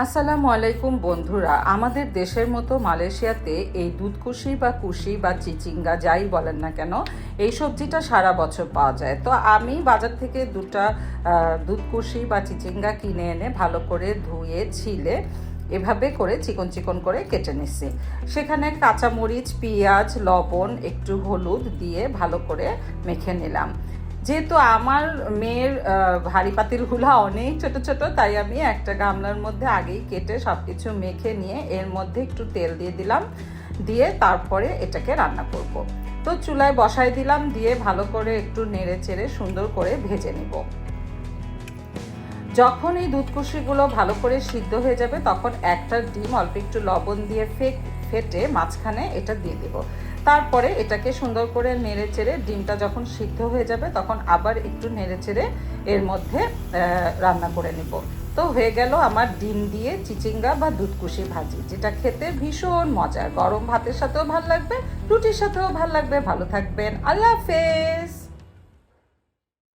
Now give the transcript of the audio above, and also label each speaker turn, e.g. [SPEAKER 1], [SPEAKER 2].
[SPEAKER 1] আসসালামু আলাইকুম বন্ধুরা, আমাদের দেশের মতো মালয়েশিয়াতে এই দুধকুশি বা কুশি বা চিচিঙ্গা যাই বলেন না কেন, এই সবজিটা সারা বছর পাওয়া যায়। তো আমি বাজার থেকে দুটা দুধকুশি বা চিচিঙ্গা কিনে এনে ভালো করে ধুয়ে ছিলে এভাবে করে চিকন চিকন করে কেটে নিচ্ছি। সেখানে কাঁচামরিচ, পেঁয়াজ, লবণ, একটু হলুদ দিয়ে ভালো করে মেখে নিলাম। যেহেতু আমার মেয়ের হাঁড়ি পাতিলগুলো অনেক ছোট ছোট, তাই আমি একটা গামলার মধ্যে আগেই কেটে সব কিছু মেখে নিয়ে এর মধ্যে একটু তেল দিয়ে দিলাম, দিয়ে তারপরে এটাকে রান্না করব। তো চুলায় বসাই দিলাম, দিয়ে ভালো করে একটু নেড়ে চেড়ে সুন্দর করে ভেজে নিব। যখন এই দুধকুশিগুলো ভালো করে সিদ্ধ হয়ে যাবে তখন একটা ডিম অল্প একটু লবণ দিয়ে ফেটে মাঝখানে এটা দিয়ে দেব। তারপরে এটাকে সুন্দর করে নেড়ে চেড়ে ডিমটা যখন সিদ্ধ হয়ে যাবে তখন আবার একটু নেড়ে চেড়ে এর মধ্যে রান্না করে নেব। তো হয়ে গেল আমার ডিম দিয়ে চিচিঙ্গা বা দুধকুশি ভাজি, যেটা খেতে ভীষণ মজার। গরম ভাতের সাথেও ভালো লাগবে, রুটির সাথেও ভালো লাগবে। ভালো থাকবেন, আল্লাহ হাফেজ।